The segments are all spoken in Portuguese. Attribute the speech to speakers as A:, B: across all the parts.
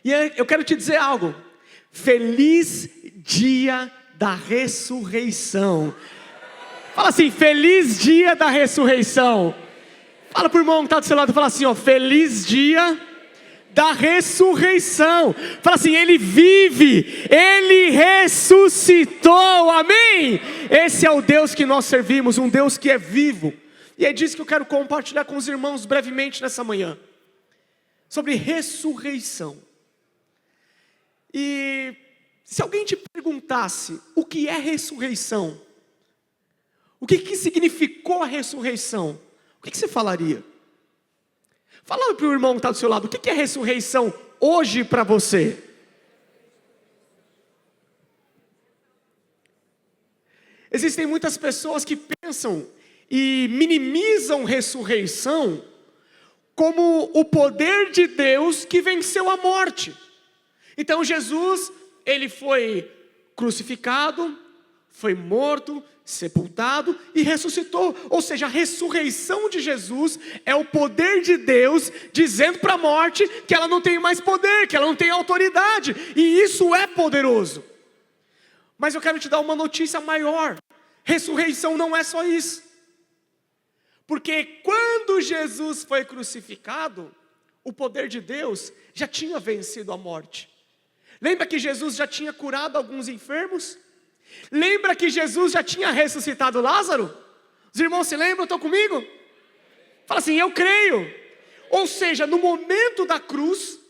A: E eu quero te dizer algo. Feliz dia da ressurreição. Fala assim, feliz dia da ressurreição. Fala para o irmão que está do seu lado, fala assim, ó, feliz dia da ressurreição. Fala assim, ele vive, ele ressuscitou, amém? Esse é o Deus que nós servimos, um Deus que é vivo. E é disso que eu quero compartilhar com os irmãos brevemente nessa manhã, sobre ressurreição. E se alguém te perguntasse o que é ressurreição, o que significou a ressurreição, o que você falaria? Fala para o irmão que está do seu lado, o que é ressurreição hoje para você? Existem muitas pessoas que pensam e minimizam ressurreição como o poder de Deus que venceu a morte. Então Jesus, ele foi crucificado, foi morto, sepultado e ressuscitou. Ou seja, a ressurreição de Jesus é o poder de Deus dizendo para a morte que ela não tem mais poder, que ela não tem autoridade. E isso é poderoso. Mas eu quero te dar uma notícia maior. Ressurreição não é só isso. Porque quando Jesus foi crucificado, o poder de Deus já tinha vencido a morte. Lembra que Jesus já tinha curado alguns enfermos? Lembra que Jesus já tinha ressuscitado Lázaro? Os irmãos se lembram? Estão comigo? Fala assim, eu creio. Ou seja, no momento da cruz,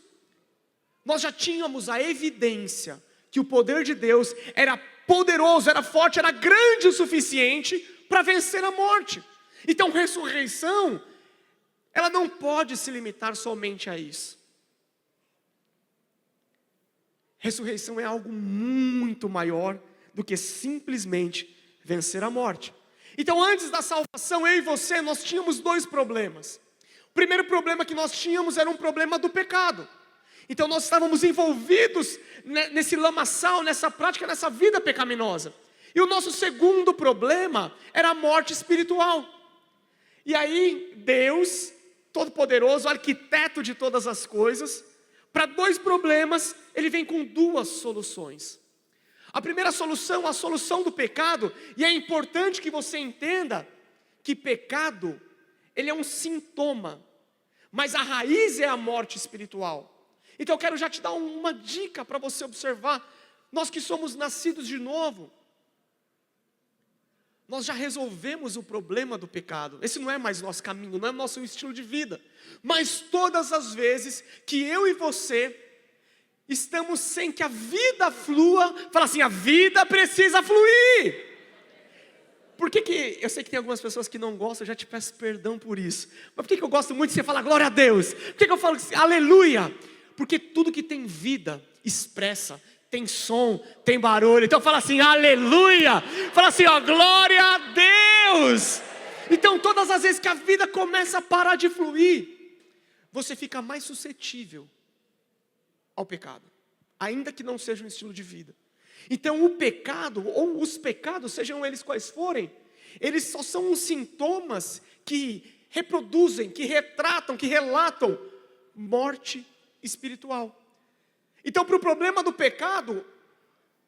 A: nós já tínhamos a evidência que o poder de Deus era poderoso, era forte, era grande o suficiente para vencer a morte. Então, ressurreição, ela não pode se limitar somente a isso. Ressurreição é algo muito maior do que simplesmente vencer a morte. Então, antes da salvação, eu e você, nós tínhamos dois problemas. O primeiro problema que nós tínhamos era um problema do pecado. Então, nós estávamos envolvidos nesse lamaçal, nessa prática, nessa vida pecaminosa. E o nosso segundo problema era a morte espiritual. E aí, Deus, Todo-Poderoso, arquiteto de todas as coisas, para dois problemas, ele vem com duas soluções. A primeira solução, a solução do pecado, e é importante que você entenda que pecado, ele é um sintoma, mas a raiz é a morte espiritual. Então eu quero já te dar uma dica para você observar. Nós que somos nascidos de novo, nós já resolvemos o problema do pecado. Esse não é mais nosso caminho, não é nosso estilo de vida. Mas todas as vezes que eu e você estamos sem que a vida flua, fala assim, a vida precisa fluir. Por que eu sei que tem algumas pessoas que não gostam, eu já te peço perdão por isso. Mas por que eu gosto muito de você falar glória a Deus? Por que eu falo aleluia? Porque tudo que tem vida, expressa, tem som, tem barulho. Então fala assim, aleluia. Fala assim, ó, glória a Deus. Então todas as vezes que a vida começa a parar de fluir, você fica mais suscetível ao pecado, ainda que não seja um estilo de vida. Então o pecado, ou os pecados, sejam eles quais forem, eles só são os sintomas que reproduzem, que retratam, que relatam morte espiritual. Então para o problema do pecado,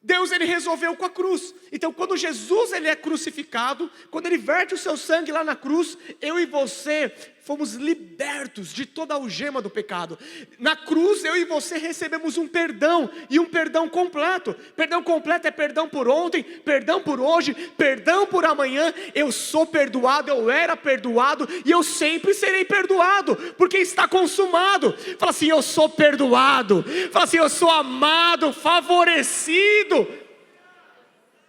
A: Deus ele resolveu com a cruz. Então quando Jesus ele é crucificado, quando ele verte o seu sangue lá na cruz, eu e você fomos libertos de toda a algema do pecado. Na cruz eu e você recebemos um perdão, e um perdão completo. Perdão completo é perdão por ontem, perdão por hoje, perdão por amanhã. Eu sou perdoado, eu era perdoado, e eu sempre serei perdoado, porque está consumado. Fala assim, eu sou perdoado. Fala assim, eu sou amado, favorecido.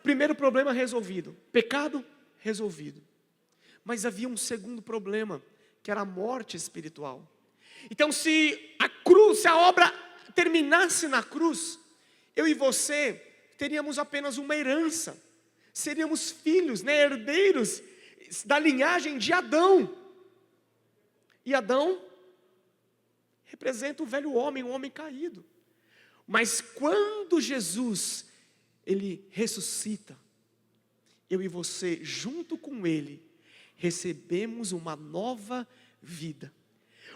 A: Primeiro problema resolvido, pecado resolvido. Mas havia um segundo problema, que era a morte espiritual. Então se a obra terminasse na cruz, eu e você teríamos apenas uma herança, seríamos filhos, herdeiros da linhagem de Adão. E Adão representa o velho homem, o homem caído. Mas quando Jesus, ele ressuscita, eu e você, junto com ele, recebemos uma nova vida.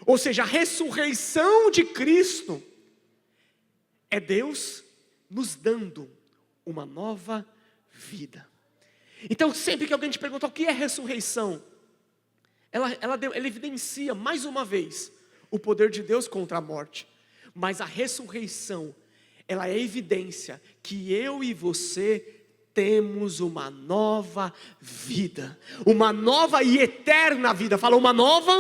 A: Ou seja, a ressurreição de Cristo é Deus nos dando uma nova vida. Então, sempre que alguém te pergunta o que é ressurreição, ela evidencia mais uma vez o poder de Deus contra a morte. Mas a ressurreição, ela é evidência que eu e você temos uma nova vida, uma nova e eterna vida. Fala, uma nova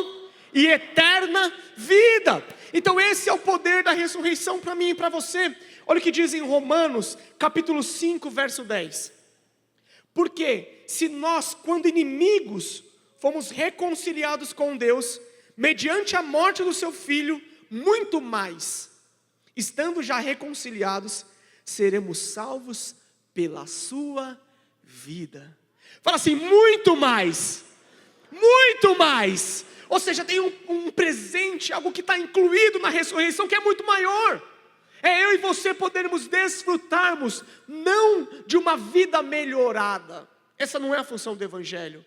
A: e eterna vida. Então esse é o poder da ressurreição para mim e para você. Olha o que diz em Romanos, capítulo 5, verso 10. Porque se nós, quando inimigos, fomos reconciliados com Deus, mediante a morte do seu Filho, muito mais, estando já reconciliados, seremos salvos pela sua vida. Fala assim, muito mais, muito mais. Ou seja, tem um presente, algo que está incluído na ressurreição, que é muito maior. É eu e você podermos desfrutarmos, não de uma vida melhorada. Essa não é a função do Evangelho,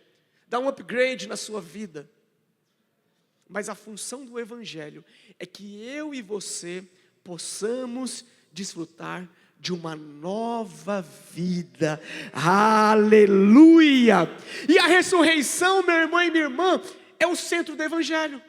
A: dar um upgrade na sua vida. Mas a função do Evangelho é que eu e você possamos desfrutar de uma nova vida. Aleluia! E a ressurreição, meu irmão e minha irmã, é o centro do Evangelho.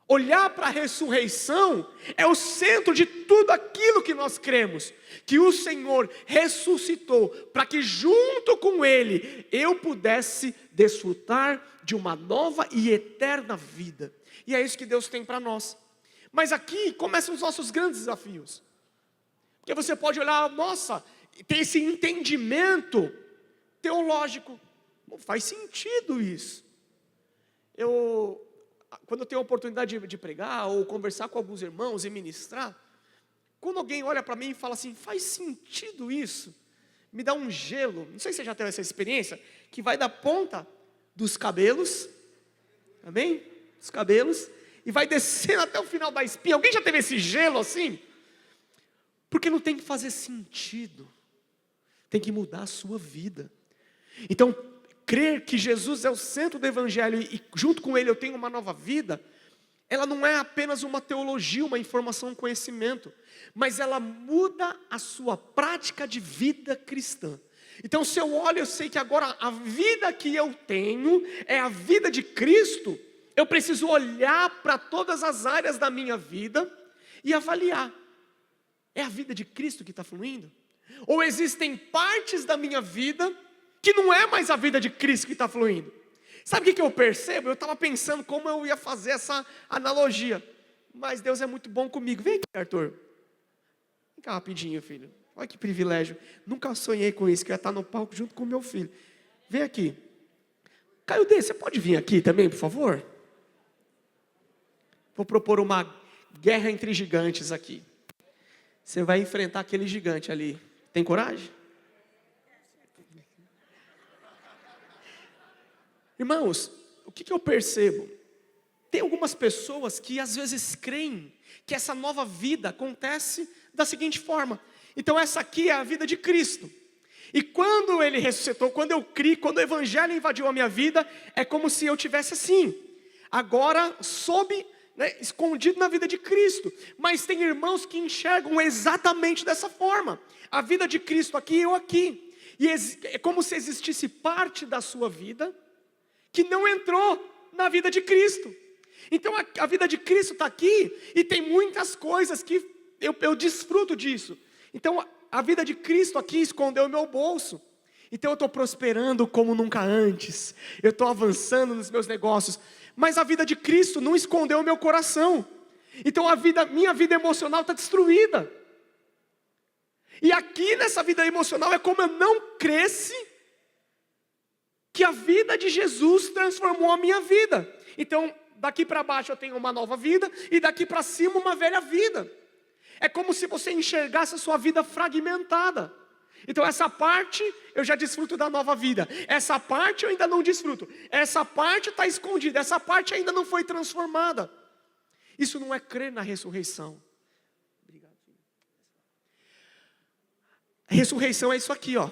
A: Olhar para a ressurreição é o centro de tudo aquilo que nós cremos. Que o Senhor ressuscitou para que junto com Ele eu pudesse desfrutar de uma nova e eterna vida. E é isso que Deus tem para nós. Mas aqui começam os nossos grandes desafios. Porque você pode olhar, nossa, tem esse entendimento teológico. Não faz sentido isso. Quando eu tenho a oportunidade de pregar ou conversar com alguns irmãos e ministrar, quando alguém olha para mim e fala assim, faz sentido isso? Me dá um gelo, não sei se você já teve essa experiência, que vai da ponta dos cabelos, amém? Dos cabelos, e vai descendo até o final da espinha. Alguém já teve esse gelo assim? Porque não tem que fazer sentido, tem que mudar a sua vida. Então, crer que Jesus é o centro do Evangelho e junto com Ele eu tenho uma nova vida, ela não é apenas uma teologia, uma informação, um conhecimento, mas ela muda a sua prática de vida cristã. Então se eu olho, eu sei que agora a vida que eu tenho é a vida de Cristo, eu preciso olhar para todas as áreas da minha vida e avaliar, é a vida de Cristo que está fluindo? Ou existem partes da minha vida que não é mais a vida de Cristo que está fluindo? Sabe o que eu percebo? Eu estava pensando como eu ia fazer essa analogia, mas Deus é muito bom comigo. Vem aqui, Arthur, vem cá rapidinho, filho. Olha que privilégio, nunca sonhei com isso, que eu ia estar no palco junto com o meu filho. Vem aqui. Caio D, você pode vir aqui também, por favor? Vou propor uma guerra entre gigantes aqui. Você vai enfrentar aquele gigante ali. Tem coragem? Irmãos, o que eu percebo? Tem algumas pessoas que às vezes creem que essa nova vida acontece da seguinte forma. Então essa aqui é a vida de Cristo. E quando Ele ressuscitou, quando eu criei, quando o Evangelho invadiu a minha vida, é como se eu tivesse assim. Agora sob, escondido na vida de Cristo. Mas tem irmãos que enxergam exatamente dessa forma. A vida de Cristo aqui, eu aqui. E é como se existisse parte da sua vida que não entrou na vida de Cristo. Então a vida de Cristo está aqui e tem muitas coisas que eu desfruto disso. Então a vida de Cristo aqui escondeu o meu bolso. Então eu estou prosperando como nunca antes. Eu estou avançando nos meus negócios. Mas a vida de Cristo não escondeu o meu coração. Então minha vida emocional está destruída. E aqui nessa vida emocional é como eu não cresci que a vida de Jesus transformou a minha vida. Então, daqui para baixo eu tenho uma nova vida, e daqui para cima uma velha vida. É como se você enxergasse a sua vida fragmentada. Então essa parte eu já desfruto da nova vida, essa parte eu ainda não desfruto, essa parte está escondida, essa parte ainda não foi transformada. Isso não é crer na ressurreição. Obrigado. A ressurreição é isso aqui, ó.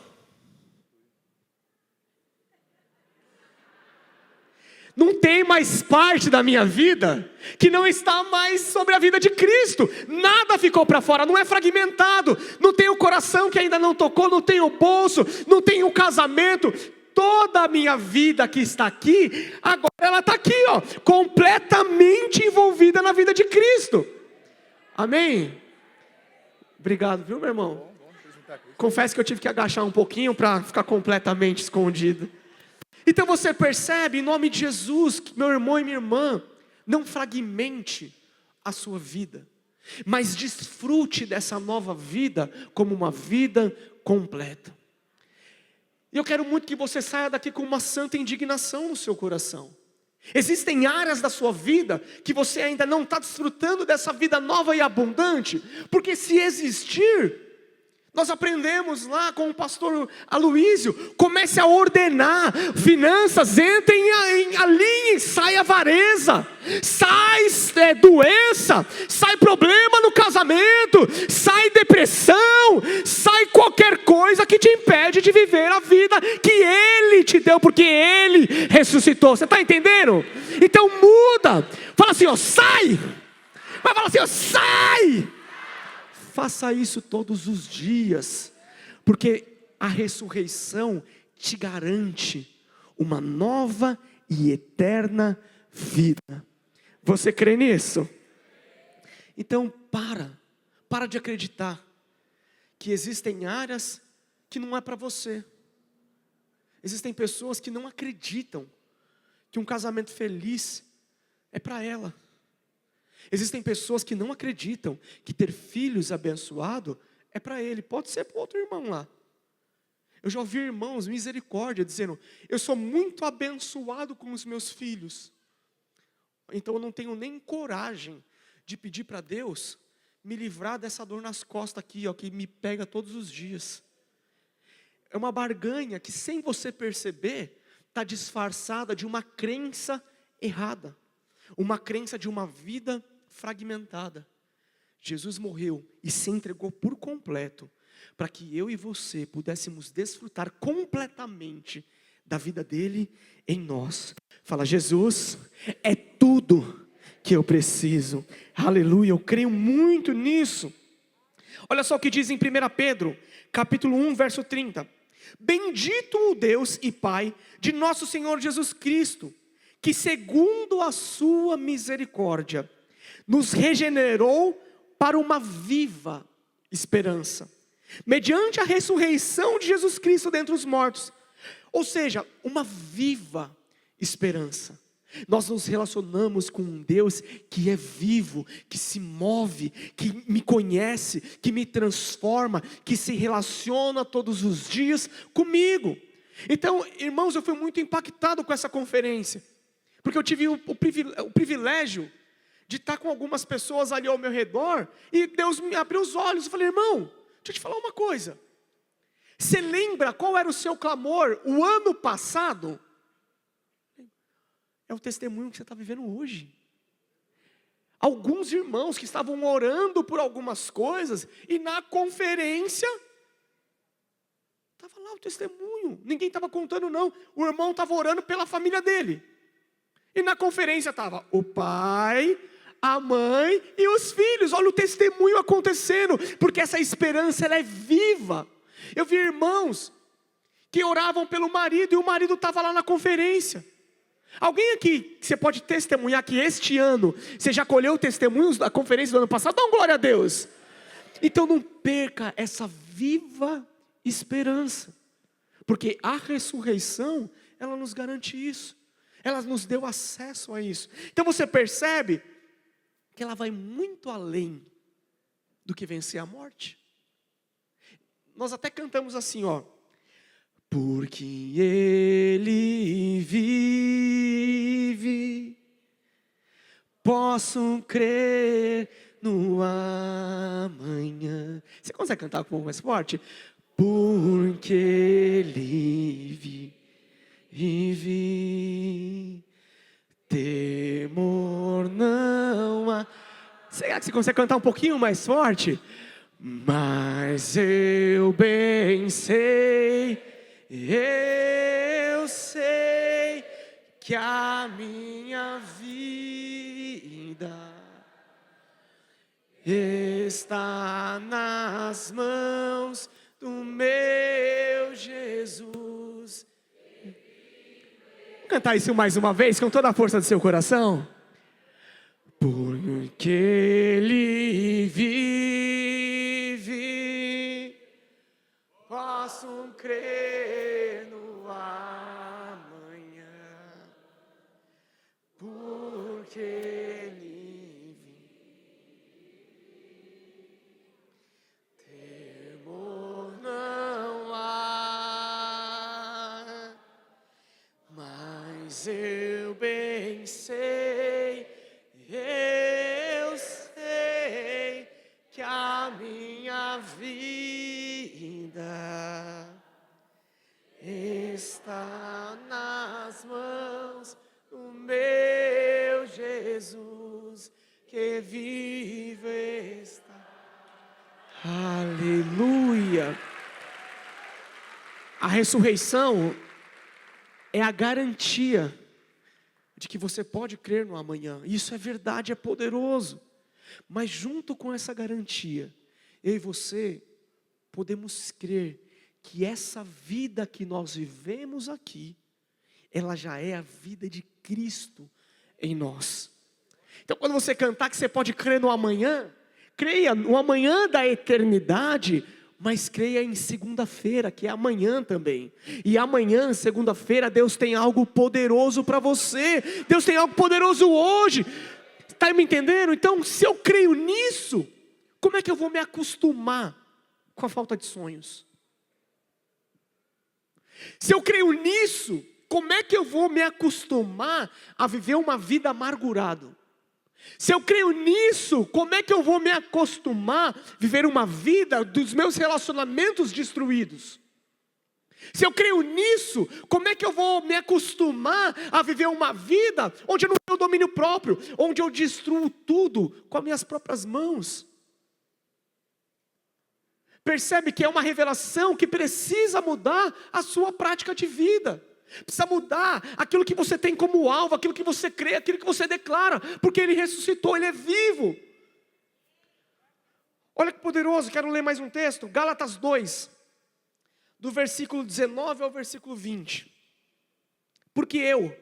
A: não tem mais parte da minha vida que não está mais sobre a vida de Cristo. Nada ficou para fora, não é fragmentado. Não tem o coração que ainda não tocou, não tem o bolso, não tem o casamento. Toda a minha vida que está aqui, agora ela está aqui, ó, completamente envolvida na vida de Cristo. Amém? Obrigado, viu, meu irmão? Confesso que eu tive que agachar um pouquinho para ficar completamente escondido. Então você percebe, em nome de Jesus, meu irmão e minha irmã, não fragmente a sua vida, mas desfrute dessa nova vida como uma vida completa. E eu quero muito que você saia daqui com uma santa indignação no seu coração. Existem áreas da sua vida que você ainda não está desfrutando dessa vida nova e abundante, porque se existir, nós aprendemos lá com o pastor Aloísio, comece a ordenar, finanças, entrem em alinhem, sai avareza, sai doença, sai problema no casamento, sai depressão, sai qualquer coisa que te impede de viver a vida que Ele te deu, porque Ele ressuscitou. Você está entendendo? Então muda, fala assim, ó, sai, vai falar assim, ó, sai. Faça isso todos os dias, porque a ressurreição te garante uma nova e eterna vida. Você crê nisso? Então para de acreditar que existem áreas que não é para você. Existem pessoas que não acreditam que um casamento feliz é para ela. Existem pessoas que não acreditam que ter filhos abençoado é para ele, pode ser para outro irmão lá. Eu já ouvi irmãos, misericórdia, dizendo, eu sou muito abençoado com os meus filhos, então eu não tenho nem coragem de pedir para Deus me livrar dessa dor nas costas aqui, ó, que me pega todos os dias. É uma barganha que, sem você perceber, está disfarçada de uma crença errada, uma crença de uma vida fragmentada. Jesus morreu e se entregou por completo para que eu e você pudéssemos desfrutar completamente da vida dele em nós. Fala, Jesus é tudo que eu preciso. Aleluia, eu creio muito nisso. Olha só o que diz em 1 Pedro, capítulo 1, verso 30. Bendito o Deus e Pai de nosso Senhor Jesus Cristo, que segundo a sua misericórdia, nos regenerou para uma viva esperança, mediante a ressurreição de Jesus Cristo dentre os mortos. Ou seja, uma viva esperança. Nós nos relacionamos com um Deus que é vivo, que se move, que me conhece, que me transforma, que se relaciona todos os dias comigo. Então, irmãos, eu fui muito impactado com essa conferência, porque eu tive o privilégio de estar com algumas pessoas ali ao meu redor, e Deus me abriu os olhos. Eu falei, irmão, deixa eu te falar uma coisa. Você lembra qual era o seu clamor o ano passado? É o testemunho que você está vivendo hoje. Alguns irmãos que estavam orando por algumas coisas, e na conferência estava lá o testemunho. Ninguém estava contando não. O irmão estava orando pela família dele. E na conferência estava o pai, a mãe e os filhos. Olha o testemunho acontecendo, porque essa esperança ela é viva. Eu vi irmãos que oravam pelo marido, e o marido estava lá na conferência. Alguém aqui, você pode testemunhar que este ano você já colheu testemunhos da conferência do ano passado? Dá uma glória a Deus. Então não perca essa viva esperança, porque a ressurreição ela nos garante isso. Ela nos deu acesso a isso. Então você percebe que ela vai muito além do que vencer a morte. Nós até cantamos assim, ó. Porque Ele vive, posso crer no amanhã. Você consegue cantar um pouco mais forte? Porque Ele vive, temor não há. Será que você consegue cantar um pouquinho mais forte? Mas eu bem sei, eu sei que a minha vida está nas mãos do meu Jesus. Vamos cantar isso mais uma vez, com toda a força do seu coração? Porque Ele vive, posso crer no amanhã. Porque Ele vive, temor não há, mas eu bem sei, eu sei que a minha vida está nas mãos do meu Jesus, que vive está. Aleluia! A ressurreição é a garantia de que você pode crer no amanhã. Isso é verdade, é poderoso. Mas junto com essa garantia, eu e você podemos crer que essa vida que nós vivemos aqui, ela já é a vida de Cristo em nós. Então quando você cantar que você pode crer no amanhã, creia no amanhã da eternidade, mas creia em segunda-feira, que é amanhã também. E amanhã, segunda-feira, Deus tem algo poderoso para você. Deus tem algo poderoso hoje. Está me entendendo? Então, se eu creio nisso, como é que eu vou me acostumar com a falta de sonhos? Se eu creio nisso, como é que eu vou me acostumar a viver uma vida amargurado? Se eu creio nisso, como é que eu vou me acostumar a viver uma vida dos meus relacionamentos destruídos? Se eu creio nisso, como é que eu vou me acostumar a viver uma vida onde eu não tenho domínio próprio, onde eu destruo tudo com as minhas próprias mãos? Percebe que é uma revelação que precisa mudar a sua prática de vida. Precisa mudar aquilo que você tem como alvo, aquilo que você crê, aquilo que você declara, porque Ele ressuscitou, Ele é vivo. Olha que poderoso, quero ler mais um texto, Gálatas 2, do versículo 19 ao versículo 20. Porque eu,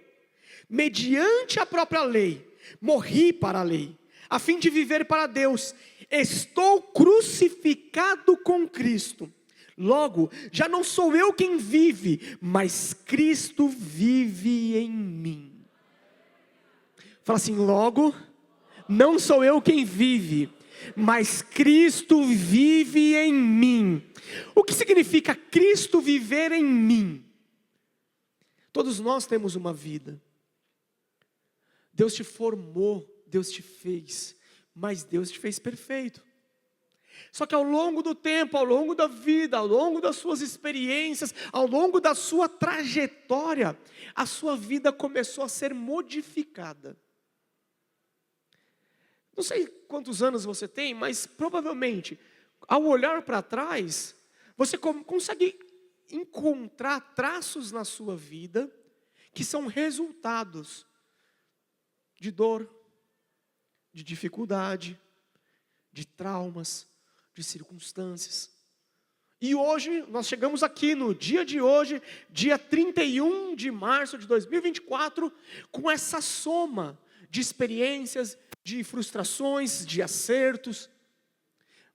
A: mediante a própria lei, morri para a lei, a fim de viver para Deus. Estou crucificado com Cristo. Logo, já não sou eu quem vive, mas Cristo vive em mim. Fala assim, logo, não sou eu quem vive, mas Cristo vive em mim. O que significa Cristo viver em mim? Todos nós temos uma vida. Deus te formou, Deus te fez, mas Deus te fez perfeito. Só que ao longo do tempo, ao longo da vida, ao longo das suas experiências, ao longo da sua trajetória, a sua vida começou a ser modificada. Não sei quantos anos você tem, mas provavelmente, ao olhar para trás, você consegue encontrar traços na sua vida que são resultados de dor, de dificuldade, de traumas, de circunstâncias. E hoje, nós chegamos aqui no dia de hoje, dia 31 de março de 2024, com essa soma de experiências, de frustrações, de acertos.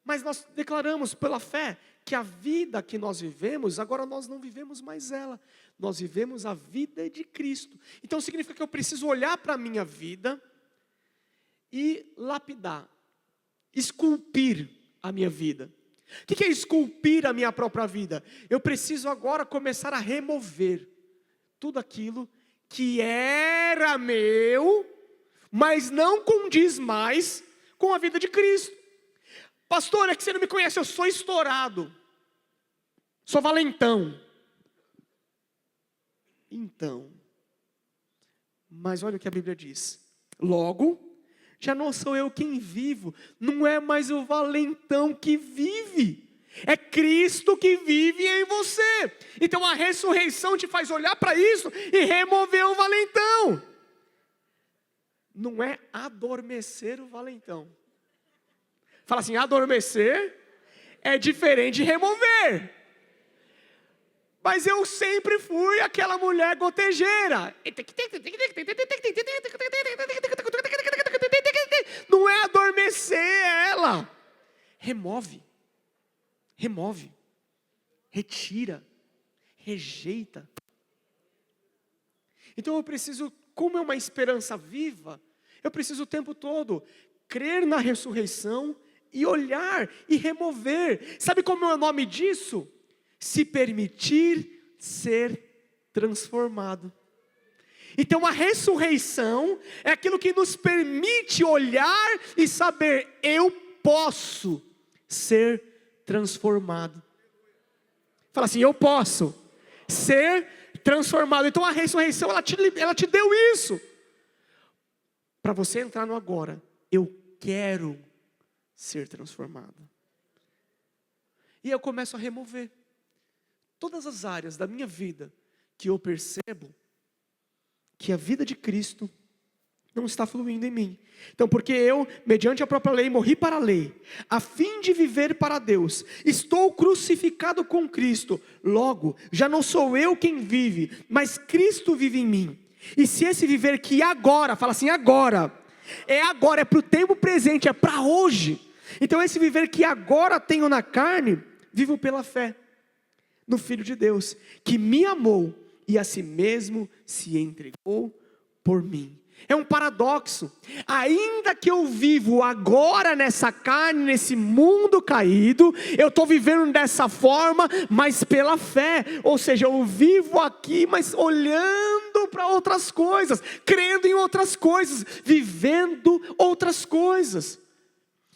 A: Mas nós declaramos pela fé que a vida que nós vivemos, agora nós não vivemos mais ela, nós vivemos a vida de Cristo. Então significa que eu preciso olhar para a minha vida e lapidar, esculpir a minha vida. O que é esculpir a minha própria vida? Eu preciso agora começar a remover tudo aquilo que era meu, mas não condiz mais com a vida de Cristo. Pastor, é que você não me conhece, eu sou estourado, sou valentão. Então, mas olha o que a Bíblia diz. Logo, já não sou eu quem vivo, não é mais o valentão que vive, É Cristo que vive em você. Então a ressurreição te faz olhar para isso e remover o valentão. Não é adormecer o valentão. Fala assim, adormecer é diferente de remover. Mas eu sempre fui aquela mulher gotejeira. Não é adormecer ela. Remove, retira, rejeita. Então eu preciso, como é uma esperança viva, eu preciso o tempo todo crer na ressurreição e olhar e remover. Sabe como é o nome disso? Se permitir ser transformado. Então a ressurreição é aquilo que nos permite olhar e saber, eu posso ser transformado. Fala assim, eu posso ser transformado. Então a ressurreição, ela te deu isso. Para você entrar no agora, eu quero ser transformado. E eu começo a remover todas as áreas da minha vida que eu percebo que a vida de Cristo não está fluindo em mim. Então, porque eu, mediante a própria lei, morri para a lei, a fim de viver para Deus, estou crucificado com Cristo, logo, já não sou eu quem vive, mas Cristo vive em mim. E se esse viver que agora, fala assim, agora, é para o tempo presente, é para hoje. Então esse viver que agora tenho na carne, vivo pela fé no Filho de Deus, que me amou e a si mesmo se entregou por mim. É um paradoxo, ainda que eu vivo agora nessa carne, nesse mundo caído, eu estou vivendo dessa forma, mas pela fé, ou seja, eu vivo aqui, mas olhando para outras coisas, crendo em outras coisas, vivendo outras coisas.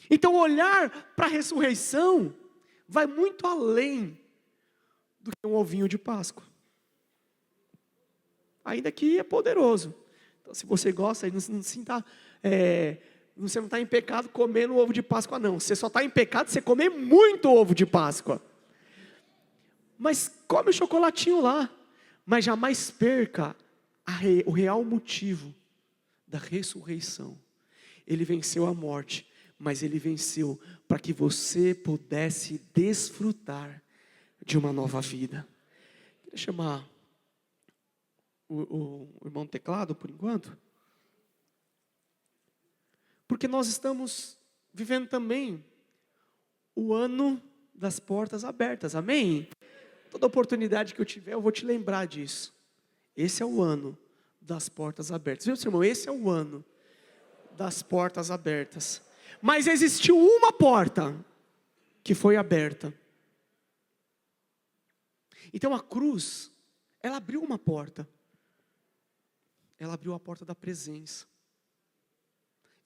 A: Então olhar para a ressurreição, vai muito além do que um ovinho de Páscoa, ainda que é poderoso. Então, se você gosta, você não está em pecado comendo ovo de Páscoa, não. Você só está em pecado se você comer muito ovo de Páscoa. Mas come o chocolatinho lá. Mas jamais perca o real motivo da ressurreição. Ele venceu a morte, mas ele venceu para que você pudesse desfrutar de uma nova vida. Queria chamar o irmão do teclado, por enquanto, porque nós estamos vivendo também o ano das portas abertas, amém? Toda oportunidade que eu tiver, eu vou te lembrar disso. Esse é o ano das portas abertas, viu, seu irmão? Esse é o ano das portas abertas. Mas existiu uma porta que foi aberta. Então a cruz, ela abriu uma porta. Ela abriu a porta da presença.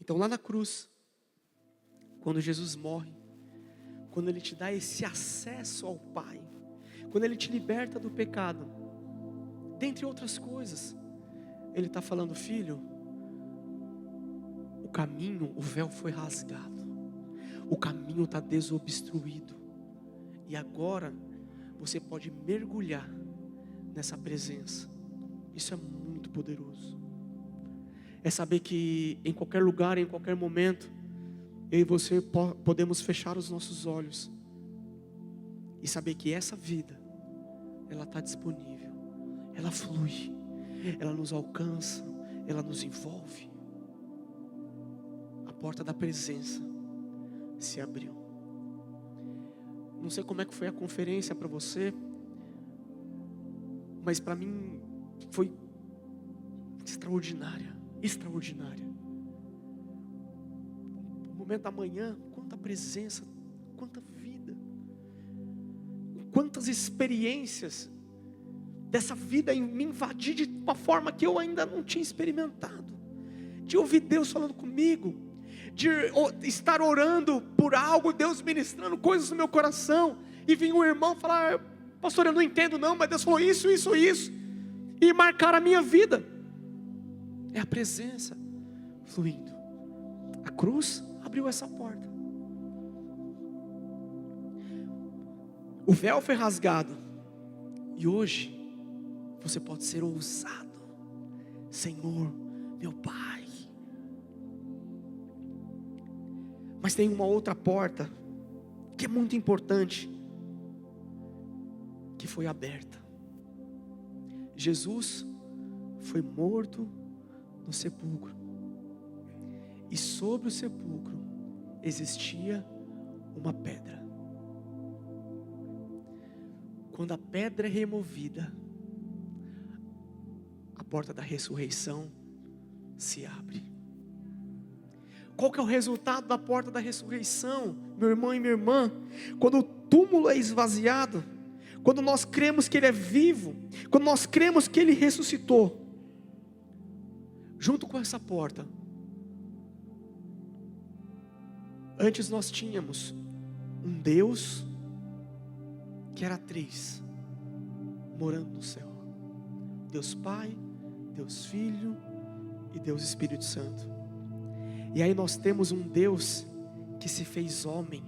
A: Então lá na cruz, quando Jesus morre, quando Ele te dá esse acesso ao Pai, quando Ele te liberta do pecado, dentre outras coisas, Ele está falando, filho, o caminho, o véu foi rasgado, o caminho está desobstruído, e agora você pode mergulhar nessa presença. Isso é muito poderoso. É saber que em qualquer lugar, em qualquer momento, eu e você podemos fechar os nossos olhos e saber que essa vida, ela está disponível, ela flui, ela nos alcança, ela nos envolve. A porta da presença se abriu. Não sei como é que foi a conferência para você, mas para mim foi extraordinária. O momento da manhã, quanta presença, quanta vida, quantas experiências dessa vida em me invadir de uma forma que eu ainda não tinha experimentado, de ouvir Deus falando comigo, de estar orando por algo, Deus ministrando coisas no meu coração, e vir um irmão falar, pastor, eu não entendo não, mas Deus falou isso, e marcar a minha vida. É a presença fluindo. A cruz abriu essa porta. O véu foi rasgado. E hoje você pode ser ousado. Senhor, meu Pai. Mas tem uma outra porta que é muito importante, que foi aberta. Jesus foi morto no sepulcro. E sobre o sepulcro existia uma pedra. Quando a pedra é removida, a porta da ressurreição se abre. Qual que é o resultado da porta da ressurreição, meu irmão e minha irmã? Quando o túmulo é esvaziado, quando nós cremos que Ele é vivo, quando nós cremos que Ele ressuscitou, junto com essa porta, antes nós tínhamos um Deus que era três, morando no céu: Deus Pai, Deus Filho e Deus Espírito Santo. E aí nós temos um Deus que se fez homem,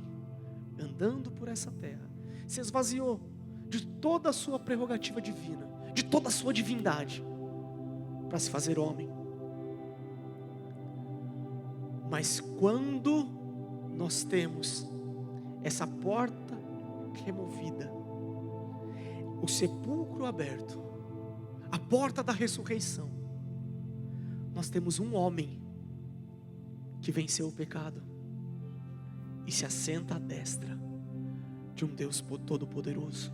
A: andando por essa terra, se esvaziou de toda a sua prerrogativa divina, de toda a sua divindade, para se fazer homem. Mas quando nós temos essa porta removida, o sepulcro aberto, a porta da ressurreição, nós temos um homem que venceu o pecado e se assenta à destra de um Deus todo-poderoso.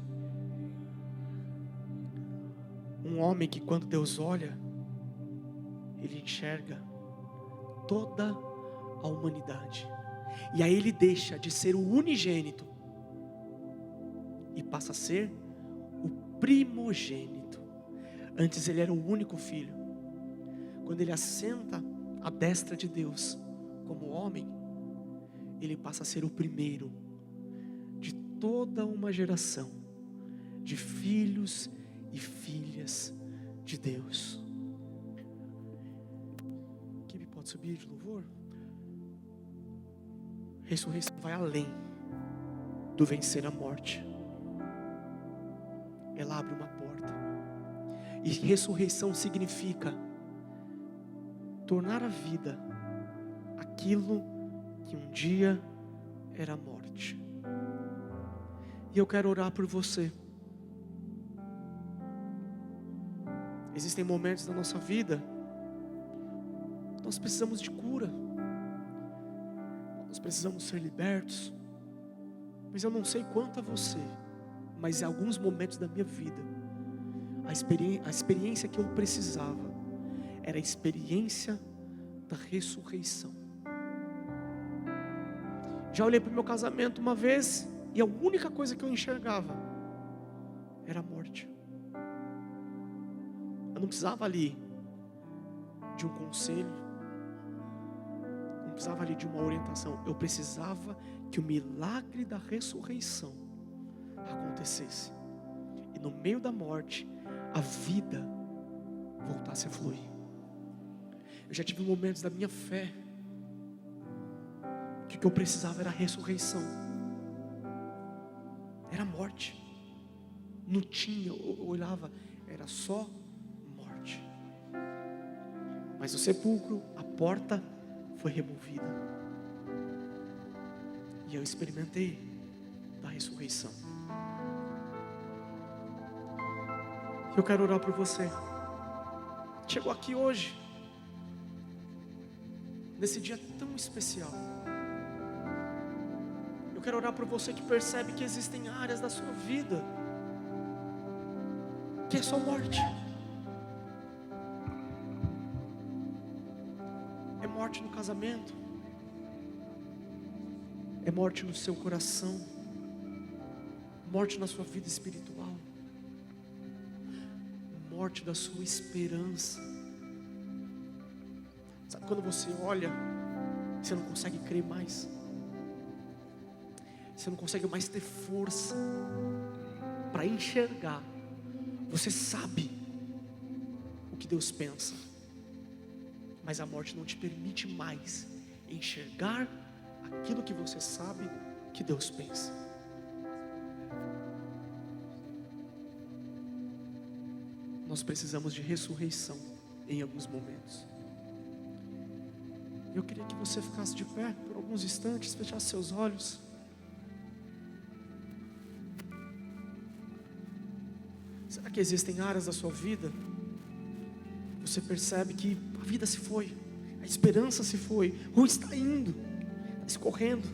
A: Um homem que, quando Deus olha, Ele enxerga toda a humanidade, e aí Ele deixa de ser o unigênito e passa a ser o primogênito. Antes Ele era o único filho. Quando Ele assenta à destra de Deus como homem, Ele passa a ser o primeiro de toda uma geração de filhos e filhas de Deus. Quem pode subir de louvor? Ressurreição vai além do vencer a morte. Ela abre uma porta. E ressurreição significa tornar a vida aquilo que um dia era morte. E eu quero orar por você. Existem momentos da nossa vida que nós precisamos de cura, nós precisamos ser libertos. Mas eu não sei quanto a você, mas em alguns momentos da minha vida, a experiência que eu precisava era a experiência da ressurreição. Já olhei para o meu casamento uma vez, e a única coisa que eu enxergava era a morte. Eu não precisava ali de um conselho, não precisava ali de uma orientação. Eu precisava que o milagre da ressurreição acontecesse, e no meio da morte a vida voltasse a fluir. Eu já tive momentos da minha fé que o que eu precisava era a ressurreição. Era a morte. Não tinha, eu olhava, era só morte. Mas o sepulcro, a porta foi removida, e eu experimentei da ressurreição. Eu quero orar por você. Chegou aqui hoje, nesse dia tão especial. Eu quero orar por você que percebe que existem áreas da sua vida que é só morte. É morte no casamento, é morte no seu coração, morte na sua vida espiritual, morte da sua esperança. Sabe quando você olha, você não consegue crer mais, você não consegue mais ter força para enxergar. Você sabe o que Deus pensa, mas a morte não te permite mais enxergar aquilo que você sabe que Deus pensa. nós precisamos de ressurreição em alguns momentos. Eu queria que você ficasse de pé por alguns instantes, fechasse seus olhos. Será que existem áreas da sua vida? Você percebe que a vida se foi, a esperança se foi, ou está indo, está escorrendo.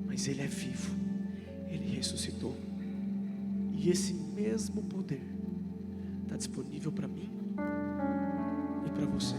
A: Mas Ele é vivo, Ele ressuscitou. E esse mesmo poder está disponível para mim e para você.